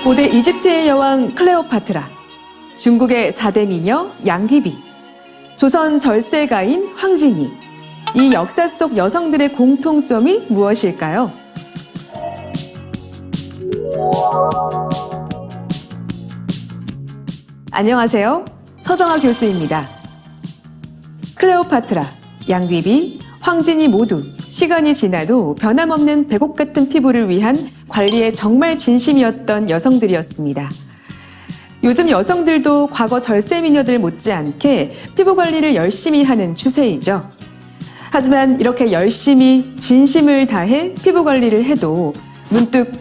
고대 이집트의 여왕 클레오파트라, 중국의 4대 미녀 양귀비, 조선 절세가인 황진이. 이 역사 속 여성들의 공통점이 무엇일까요? 안녕하세요. 서정아 교수입니다. 클레오파트라, 양귀비, 황진이 모두 시간이 지나도 변함없는 백옥 같은 피부를 위한 관리에 정말 진심이었던 여성들이었습니다. 요즘 여성들도 과거 절세 미녀들 못지않게 피부 관리를 열심히 하는 추세이죠. 하지만 이렇게 열심히 진심을 다해 피부 관리를 해도 문득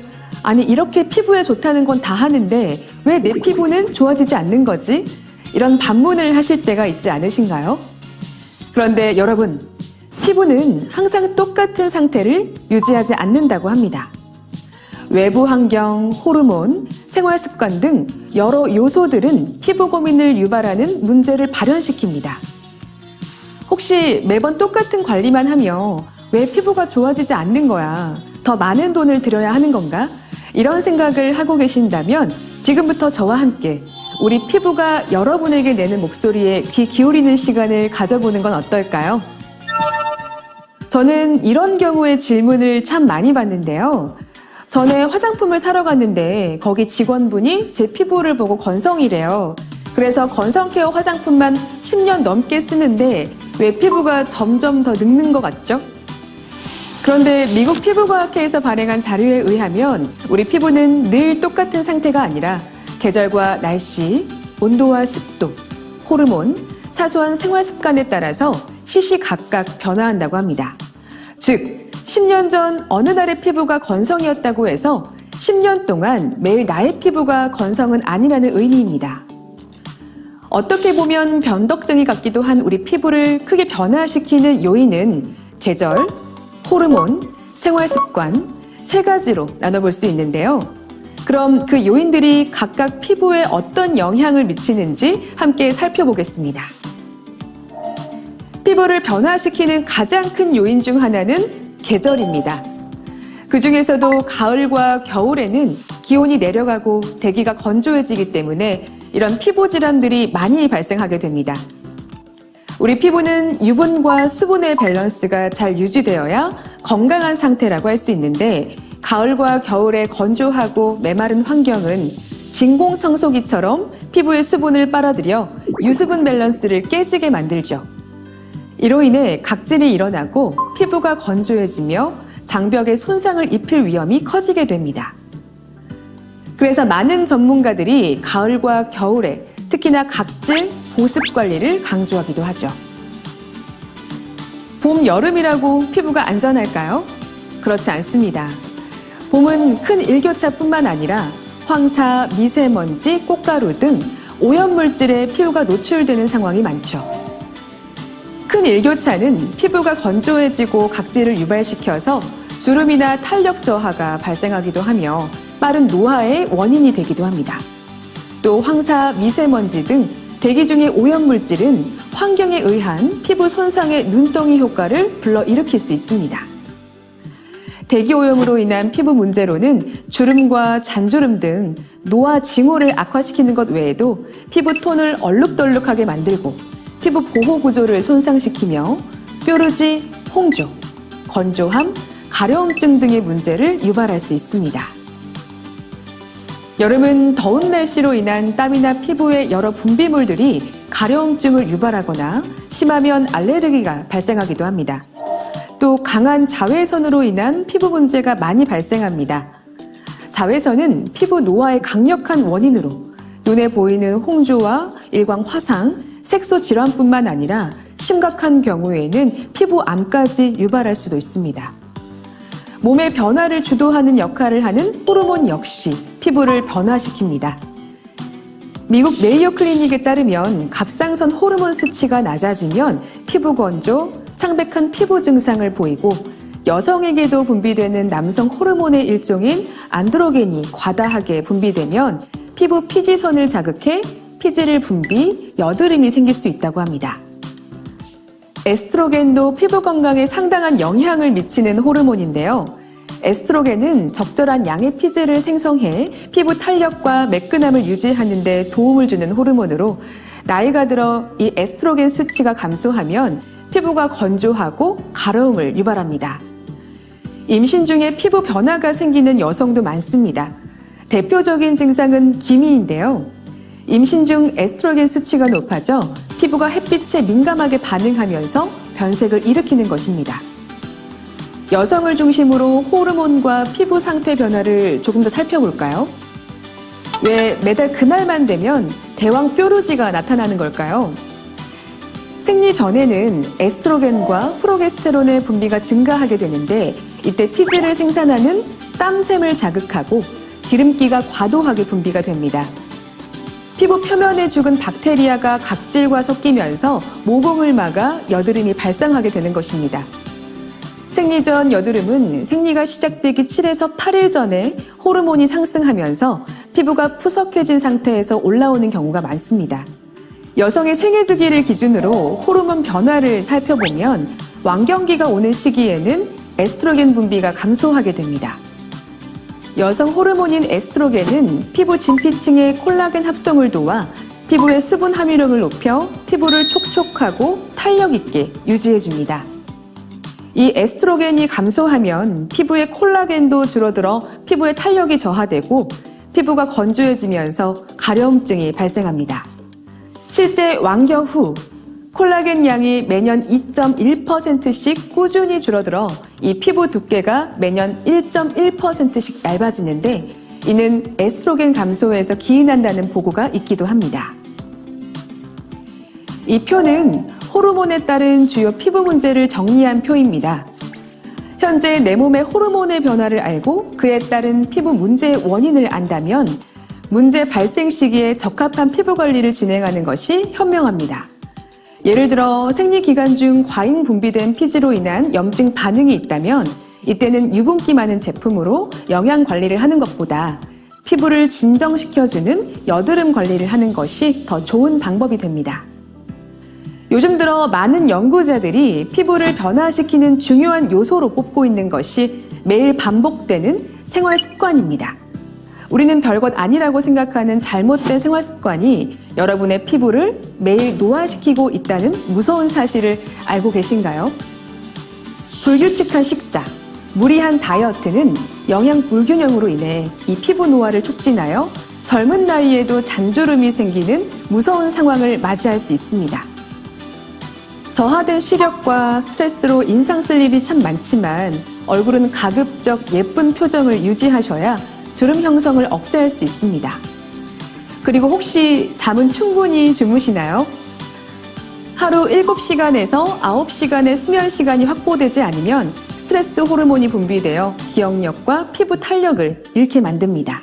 아니 이렇게 피부에 좋다는 건 다 하는데 왜 내 피부는 좋아지지 않는 거지? 이런 반문을 하실 때가 있지 않으신가요? 그런데 여러분, 피부는 항상 똑같은 상태를 유지하지 않는다고 합니다. 외부 환경, 호르몬, 생활 습관 등 여러 요소들은 피부 고민을 유발하는 문제를 발현시킵니다. 혹시 매번 똑같은 관리만 하며 왜 피부가 좋아지지 않는 거야? 더 많은 돈을 들여야 하는 건가? 이런 생각을 하고 계신다면 지금부터 저와 함께 우리 피부가 여러분에게 내는 목소리에 귀 기울이는 시간을 가져보는 건 어떨까요? 저는 이런 경우의 질문을 참 많이 받는데요. 전에 화장품을 사러 갔는데 거기 직원분이 제 피부를 보고 건성이래요. 그래서 건성 케어 화장품만 10년 넘게 쓰는데 왜 피부가 점점 더 늙는 것 같죠? 그런데 미국 피부과학회에서 발행한 자료에 의하면 우리 피부는 늘 똑같은 상태가 아니라 계절과 날씨, 온도와 습도, 호르몬, 사소한 생활 습관에 따라서 시시각각 변화한다고 합니다. 즉, 10년 전 어느 날의 피부가 건성이었다고 해서 10년 동안 매일 나의 피부가 건성은 아니라는 의미입니다. 어떻게 보면 변덕쟁이 같기도 한 우리 피부를 크게 변화시키는 요인은 계절, 호르몬, 생활 습관, 세 가지로 나눠볼 수 있는데요. 그럼 그 요인들이 각각 피부에 어떤 영향을 미치는지 함께 살펴보겠습니다. 피부를 변화시키는 가장 큰 요인 중 하나는 계절입니다. 그 중에서도 가을과 겨울에는 기온이 내려가고 대기가 건조해지기 때문에 이런 피부 질환들이 많이 발생하게 됩니다. 우리 피부는 유분과 수분의 밸런스가 잘 유지되어야 건강한 상태라고 할 수 있는데 가을과 겨울의 건조하고 메마른 환경은 진공청소기처럼 피부의 수분을 빨아들여 유수분 밸런스를 깨지게 만들죠. 이로 인해 각질이 일어나고 피부가 건조해지며 장벽에 손상을 입힐 위험이 커지게 됩니다. 그래서 많은 전문가들이 가을과 겨울에 특히나 각질, 보습 관리를 강조하기도 하죠. 봄, 여름이라고 피부가 안전할까요? 그렇지 않습니다. 봄은 큰 일교차뿐만 아니라 황사, 미세먼지, 꽃가루 등 오염물질에 피부가 노출되는 상황이 많죠. 큰 일교차는 피부가 건조해지고 각질을 유발시켜서 주름이나 탄력 저하가 발생하기도 하며 빠른 노화의 원인이 되기도 합니다. 또 황사, 미세먼지 등 대기 중의 오염물질은 환경에 의한 피부 손상의 눈덩이 효과를 불러일으킬 수 있습니다. 대기 오염으로 인한 피부 문제로는 주름과 잔주름 등 노화 징후를 악화시키는 것 외에도 피부 톤을 얼룩덜룩하게 만들고 피부 보호 구조를 손상시키며 뾰루지, 홍조, 건조함, 가려움증 등의 문제를 유발할 수 있습니다. 여름은 더운 날씨로 인한 땀이나 피부의 여러 분비물들이 가려움증을 유발하거나 심하면 알레르기가 발생하기도 합니다. 또 강한 자외선으로 인한 피부 문제가 많이 발생합니다. 자외선은 피부 노화의 강력한 원인으로 눈에 보이는 홍조와 일광 화상, 색소 질환뿐만 아니라 심각한 경우에는 피부암까지 유발할 수도 있습니다. 몸의 변화를 주도하는 역할을 하는 호르몬 역시 피부를 변화시킵니다. 미국 메이오 클리닉에 따르면 갑상선 호르몬 수치가 낮아지면 피부 건조, 창백한 피부 증상을 보이고 여성에게도 분비되는 남성 호르몬의 일종인 안드로겐이 과다하게 분비되면 피부 피지선을 자극해 피지를 분비, 여드름이 생길 수 있다고 합니다. 에스트로겐도 피부 건강에 상당한 영향을 미치는 호르몬인데요. 에스트로겐은 적절한 양의 피지를 생성해 피부 탄력과 매끈함을 유지하는 데 도움을 주는 호르몬으로 나이가 들어 이 에스트로겐 수치가 감소하면 피부가 건조하고 가려움을 유발합니다. 임신 중에 피부 변화가 생기는 여성도 많습니다. 대표적인 증상은 기미인데요. 임신 중 에스트로겐 수치가 높아져 피부가 햇빛에 민감하게 반응하면서 변색을 일으키는 것입니다. 여성을 중심으로 호르몬과 피부 상태 변화를 조금 더 살펴볼까요? 왜 매달 그날만 되면 대왕 뾰루지가 나타나는 걸까요? 생리 전에는 에스트로겐과 프로게스테론의 분비가 증가하게 되는데 이때 피지를 생산하는 땀샘을 자극하고 기름기가 과도하게 분비가 됩니다. 피부 표면에 죽은 박테리아가 각질과 섞이면서 모공을 막아 여드름이 발생하게 되는 것입니다. 생리 전 여드름은 생리가 시작되기 7에서 8일 전에 호르몬이 상승하면서 피부가 푸석해진 상태에서 올라오는 경우가 많습니다. 여성의 생애 주기를 기준으로 호르몬 변화를 살펴보면 왕경기가 오는 시기에는 에스트로겐 분비가 감소하게 됩니다. 여성 호르몬인 에스트로겐은 피부 진피층의 콜라겐 합성을 도와 피부의 수분 함유력을 높여 피부를 촉촉하고 탄력 있게 유지해 줍니다. 이 에스트로겐이 감소하면 피부의 콜라겐도 줄어들어 피부의 탄력이 저하되고 피부가 건조해지면서 가려움증이 발생합니다. 실제 왕겨 후 콜라겐 양이 매년 2.1%씩 꾸준히 줄어들어 이 피부 두께가 매년 1.1%씩 얇아지는데 이는 에스트로겐 감소에서 기인한다는 보고가 있기도 합니다. 이 표는 호르몬에 따른 주요 피부 문제를 정리한 표입니다. 현재 내 몸의 호르몬의 변화를 알고 그에 따른 피부 문제의 원인을 안다면 문제 발생 시기에 적합한 피부 관리를 진행하는 것이 현명합니다. 예를 들어 생리 기간 중 과잉 분비된 피지로 인한 염증 반응이 있다면 이때는 유분기 많은 제품으로 영양 관리를 하는 것보다 피부를 진정시켜주는 여드름 관리를 하는 것이 더 좋은 방법이 됩니다. 요즘 들어 많은 연구자들이 피부를 변화시키는 중요한 요소로 꼽고 있는 것이 매일 반복되는 생활 습관입니다. 우리는 별것 아니라고 생각하는 잘못된 생활 습관이 여러분의 피부를 매일 노화시키고 있다는 무서운 사실을 알고 계신가요? 불규칙한 식사, 무리한 다이어트는 영양 불균형으로 인해 이 피부 노화를 촉진하여 젊은 나이에도 잔주름이 생기는 무서운 상황을 맞이할 수 있습니다. 저하된 시력과 스트레스로 인상 쓸 일이 참 많지만 얼굴은 가급적 예쁜 표정을 유지하셔야 주름 형성을 억제할 수 있습니다. 그리고 혹시 잠은 충분히 주무시나요? 하루 7시간에서 9시간의 수면 시간이 확보되지 않으면 스트레스 호르몬이 분비되어 기억력과 피부 탄력을 잃게 만듭니다.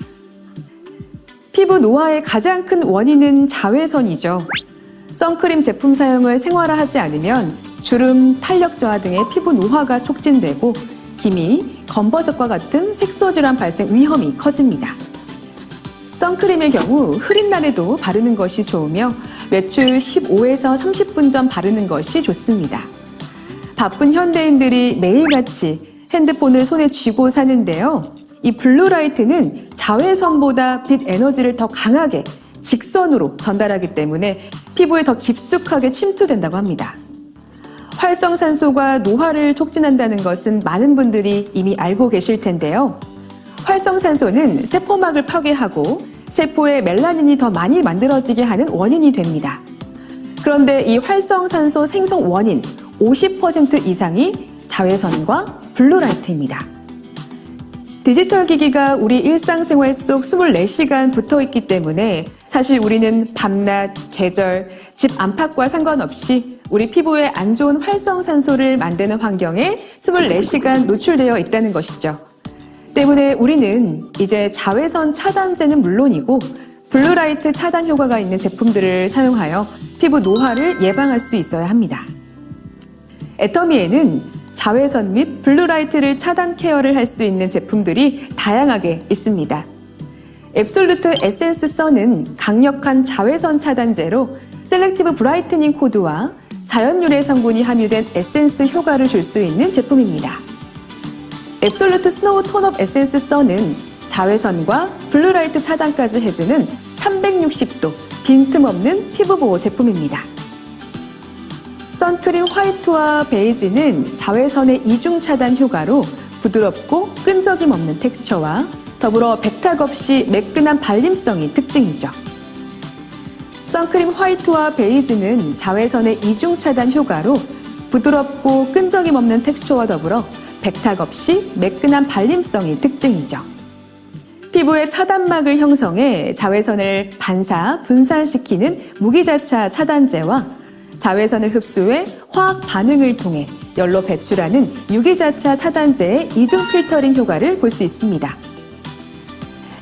피부 노화의 가장 큰 원인은 자외선이죠. 선크림 제품 사용을 생활화하지 않으면 주름, 탄력 저하 등의 피부 노화가 촉진되고 기미, 검버섯과 같은 색소 질환 발생 위험이 커집니다. 선크림의 경우 흐린 날에도 바르는 것이 좋으며 외출 15에서 30분 전 바르는 것이 좋습니다. 바쁜 현대인들이 매일같이 핸드폰을 손에 쥐고 사는데요. 이 블루라이트는 자외선보다 빛 에너지를 더 강하게 직선으로 전달하기 때문에 피부에 더 깊숙하게 침투된다고 합니다. 활성산소가 노화를 촉진한다는 것은 많은 분들이 이미 알고 계실 텐데요. 활성산소는 세포막을 파괴하고 세포에 멜라닌이 더 많이 만들어지게 하는 원인이 됩니다. 그런데 이 활성산소 생성 원인 50% 이상이 자외선과 블루라이트입니다. 디지털 기기가 우리 일상생활 속 24시간 붙어 있기 때문에 사실 우리는 밤낮, 계절, 집 안팎과 상관없이 우리 피부에 안 좋은 활성산소를 만드는 환경에 24시간 노출되어 있다는 것이죠. 때문에 우리는 이제 자외선 차단제는 물론이고 블루라이트 차단 효과가 있는 제품들을 사용하여 피부 노화를 예방할 수 있어야 합니다. 애터미에는 자외선 및 블루라이트를 차단 케어를 할 수 있는 제품들이 다양하게 있습니다. 앱솔루트 에센스 선은 강력한 자외선 차단제로 셀렉티브 브라이트닝 코드와 자연 유래 성분이 함유된 에센스 효과를 줄 수 있는 제품입니다. 앱솔루트 스노우 톤업 에센스 선은 자외선과 블루라이트 차단까지 해주는 360도 빈틈없는 피부 보호 제품입니다. 선크림 화이트와 베이지는 자외선의 이중 차단 효과로 부드럽고 끈적임 없는 텍스처와 더불어 백탁 없이 매끈한 발림성이 특징이죠. 선크림 화이트와 베이지는 자외선의 이중 차단 효과로 부드럽고 끈적임 없는 텍스처와 더불어 백탁 없이 매끈한 발림성이 특징이죠. 피부의 차단막을 형성해 자외선을 반사, 분산시키는 무기자차 차단제와 자외선을 흡수해 화학 반응을 통해 열로 배출하는 유기자차 차단제의 이중 필터링 효과를 볼 수 있습니다.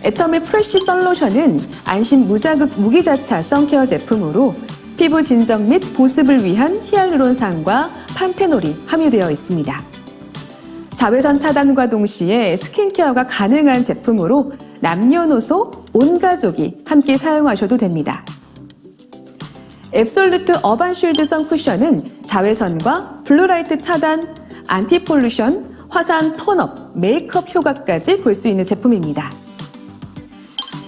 애터미 프레쉬 솔루션은 안심 무자극 무기자차 선케어 제품으로 피부 진정 및 보습을 위한 히알루론산과 판테놀이 함유되어 있습니다. 자외선 차단과 동시에 스킨케어가 가능한 제품으로 남녀노소 온 가족이 함께 사용하셔도 됩니다. 앱솔루트 어반 쉴드 선 쿠션은 자외선과 블루라이트 차단, 안티폴루션, 화산 톤업, 메이크업 효과까지 볼 수 있는 제품입니다.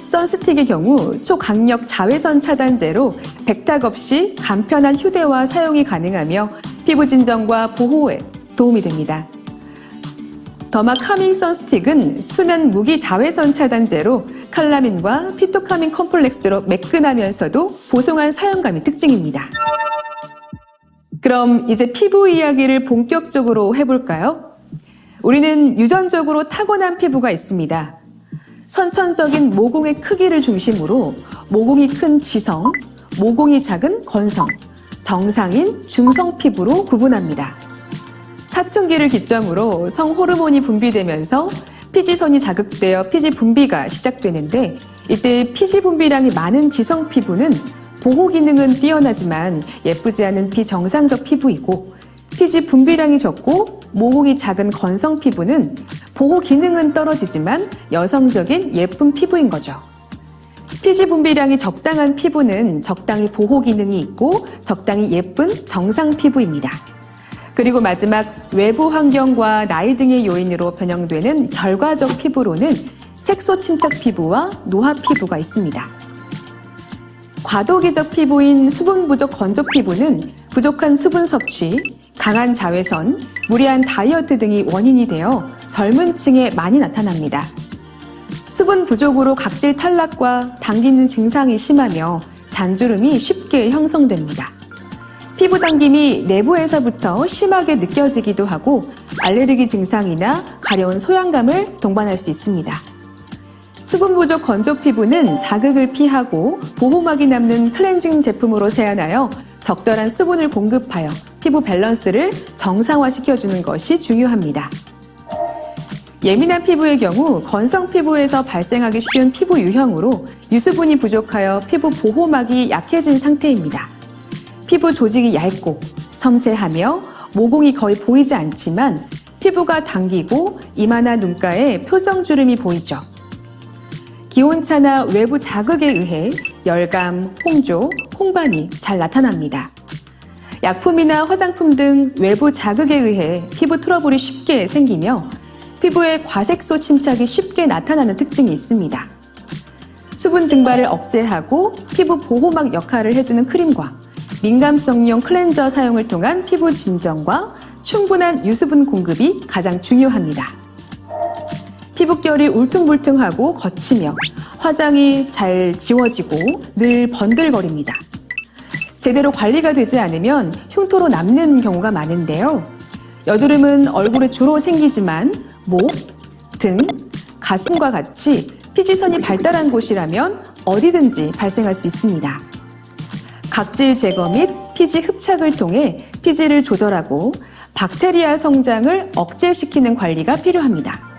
선스틱의 경우 초강력 자외선 차단제로 백탁 없이 간편한 휴대와 사용이 가능하며 피부 진정과 보호에 도움이 됩니다. 더마 카밍 선스틱은 순한 무기 자외선 차단제로 칼라민과 피토카민 컴플렉스로 매끈하면서도 보송한 사용감이 특징입니다. 그럼 이제 피부 이야기를 본격적으로 해볼까요? 우리는 유전적으로 타고난 피부가 있습니다. 선천적인 모공의 크기를 중심으로 모공이 큰 지성, 모공이 작은 건성, 정상인 중성 피부로 구분합니다. 사춘기를 기점으로 성호르몬이 분비되면서 피지선이 자극되어 피지 분비가 시작되는데 이때 피지 분비량이 많은 지성 피부는 보호 기능은 뛰어나지만 예쁘지 않은 비정상적 피부이고 피지 분비량이 적고 모공이 작은 건성 피부는 보호 기능은 떨어지지만 여성적인 예쁜 피부인 거죠. 피지 분비량이 적당한 피부는 적당히 보호 기능이 있고 적당히 예쁜 정상 피부입니다. 그리고 마지막 외부 환경과 나이 등의 요인으로 변형되는 결과적 피부로는 색소 침착 피부와 노화 피부가 있습니다. 과도기적 피부인 수분 부족 건조 피부는 부족한 수분 섭취, 강한 자외선, 무리한 다이어트 등이 원인이 되어 젊은 층에 많이 나타납니다. 수분 부족으로 각질 탈락과 당기는 증상이 심하며 잔주름이 쉽게 형성됩니다. 피부 당김이 내부에서부터 심하게 느껴지기도 하고 알레르기 증상이나 가려운 소양감을 동반할 수 있습니다. 수분 부족 건조 피부는 자극을 피하고 보호막이 남는 클렌징 제품으로 세안하여 적절한 수분을 공급하여 피부 밸런스를 정상화시켜주는 것이 중요합니다. 예민한 피부의 경우 건성 피부에서 발생하기 쉬운 피부 유형으로 유수분이 부족하여 피부 보호막이 약해진 상태입니다. 피부 조직이 얇고 섬세하며 모공이 거의 보이지 않지만 피부가 당기고 이마나 눈가에 표정주름이 보이죠. 기온차나 외부 자극에 의해 열감, 홍조, 홍반이 잘 나타납니다. 약품이나 화장품 등 외부 자극에 의해 피부 트러블이 쉽게 생기며 피부에 과색소 침착이 쉽게 나타나는 특징이 있습니다. 수분 증발을 억제하고 피부 보호막 역할을 해주는 크림과 민감성용 클렌저 사용을 통한 피부 진정과 충분한 유수분 공급이 가장 중요합니다. 피부결이 울퉁불퉁하고 거치며 화장이 잘 지워지고 늘 번들거립니다. 제대로 관리가 되지 않으면 흉터로 남는 경우가 많은데요. 여드름은 얼굴에 주로 생기지만 목, 등, 가슴과 같이 피지선이 발달한 곳이라면 어디든지 발생할 수 있습니다. 각질 제거 및 피지 흡착을 통해 피지를 조절하고 박테리아 성장을 억제시키는 관리가 필요합니다.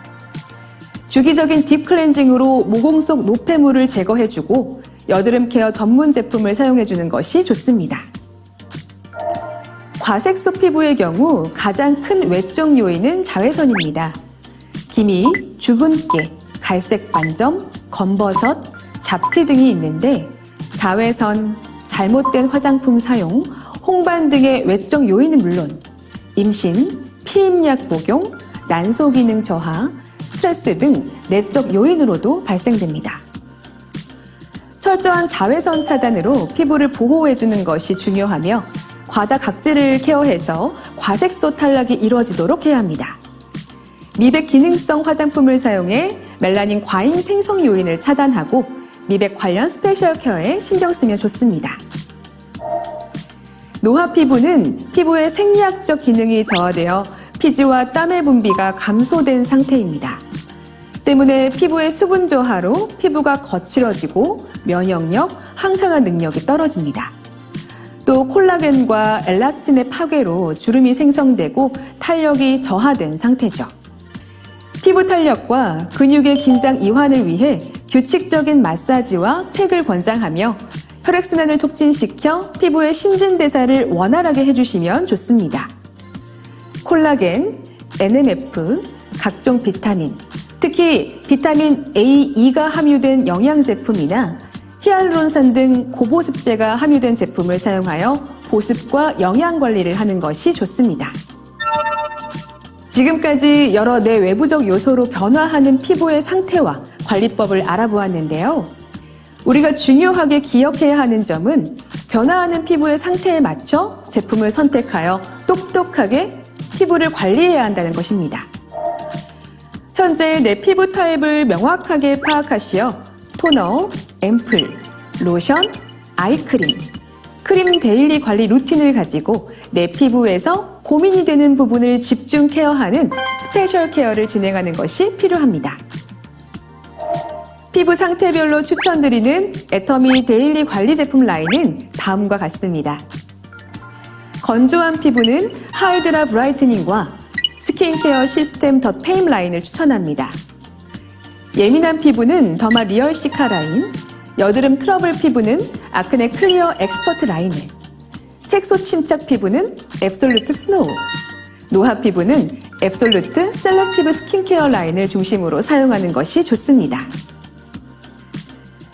주기적인 딥 클렌징으로 모공 속 노폐물을 제거해주고 여드름 케어 전문 제품을 사용해주는 것이 좋습니다. 과색소 피부의 경우 가장 큰 외적 요인은 자외선입니다. 기미, 주근깨, 갈색 반점, 검버섯, 잡티 등이 있는데 자외선, 잘못된 화장품 사용, 홍반 등의 외적 요인은 물론 임신, 피임약 복용, 난소 기능 저하, 스트레스 등 내적 요인으로도 발생됩니다. 철저한 자외선 차단으로 피부를 보호해주는 것이 중요하며 과다 각질을 케어해서 과색소 탈락이 이루어지도록 해야 합니다. 미백 기능성 화장품을 사용해 멜라닌 과잉 생성 요인을 차단하고 미백 관련 스페셜 케어에 신경 쓰면 좋습니다. 노화 피부는 피부의 생리학적 기능이 저하되어 피지와 땀의 분비가 감소된 상태입니다. 때문에 피부의 수분 저하로 피부가 거칠어지고 면역력, 항산화 능력이 떨어집니다. 또 콜라겐과 엘라스틴의 파괴로 주름이 생성되고 탄력이 저하된 상태죠. 피부 탄력과 근육의 긴장 이완을 위해 규칙적인 마사지와 팩을 권장하며 혈액순환을 촉진시켜 피부의 신진대사를 원활하게 해주시면 좋습니다. 콜라겐, NMF, 각종 비타민, 특히 비타민 A, E가 함유된 영양제품이나 히알루론산 등 고보습제가 함유된 제품을 사용하여 보습과 영양관리를 하는 것이 좋습니다. 지금까지 여러 내외부적 요소로 변화하는 피부의 상태와 관리법을 알아보았는데요. 우리가 중요하게 기억해야 하는 점은 변화하는 피부의 상태에 맞춰 제품을 선택하여 똑똑하게 피부를 관리해야 한다는 것입니다. 현재 내 피부 타입을 명확하게 파악하시어 토너, 앰플, 로션, 아이크림, 크림 데일리 관리 루틴을 가지고 내 피부에서 고민이 되는 부분을 집중 케어하는 스페셜 케어를 진행하는 것이 필요합니다. 피부 상태별로 추천드리는 애터미 데일리 관리 제품 라인은 다음과 같습니다. 건조한 피부는 하이드라 브라이트닝과 스킨케어 시스템 더 페임 라인을 추천합니다. 예민한 피부는 더마 리얼 시카 라인, 여드름 트러블 피부는 아크네 클리어 엑스퍼트 라인을, 색소 침착 피부는 앱솔루트 스노우, 노화 피부는 앱솔루트 셀렉티브 스킨케어 라인을 중심으로 사용하는 것이 좋습니다.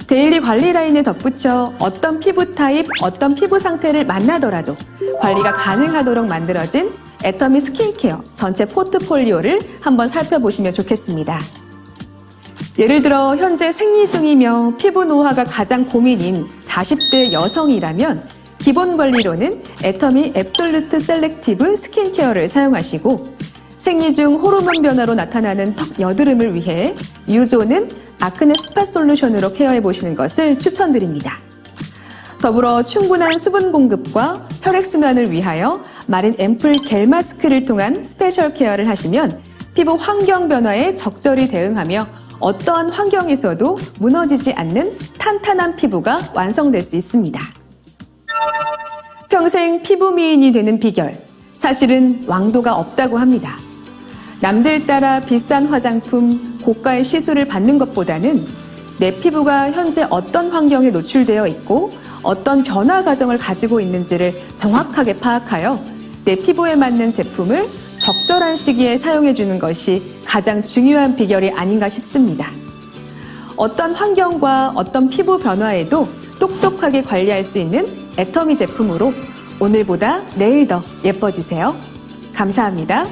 데일리 관리 라인에 덧붙여 어떤 피부 타입, 어떤 피부 상태를 만나더라도 관리가 가능하도록 만들어진 애터미 스킨케어 전체 포트폴리오를 한번 살펴보시면 좋겠습니다. 예를 들어 현재 생리 중이며 피부 노화가 가장 고민인 40대 여성이라면 기본 관리로는 애터미 앱솔루트 셀렉티브 스킨케어를 사용하시고 생리 중 호르몬 변화로 나타나는 턱 여드름을 위해 유조는 아크네 스팟 솔루션으로 케어해 보시는 것을 추천드립니다. 더불어 충분한 수분 공급과 혈액순환을 위하여 마린 앰플 겔 마스크를 통한 스페셜 케어를 하시면 피부 환경 변화에 적절히 대응하며 어떠한 환경에서도 무너지지 않는 탄탄한 피부가 완성될 수 있습니다. 평생 피부 미인이 되는 비결, 사실은 왕도가 없다고 합니다. 남들 따라 비싼 화장품, 고가의 시술을 받는 것보다는 내 피부가 현재 어떤 환경에 노출되어 있고 어떤 변화 과정을 가지고 있는지를 정확하게 파악하여 내 피부에 맞는 제품을 적절한 시기에 사용해 주는 것이 가장 중요한 비결이 아닌가 싶습니다. 어떤 환경과 어떤 피부 변화에도 똑똑하게 관리할 수 있는 애터미 제품으로 오늘보다 내일 더 예뻐지세요. 감사합니다.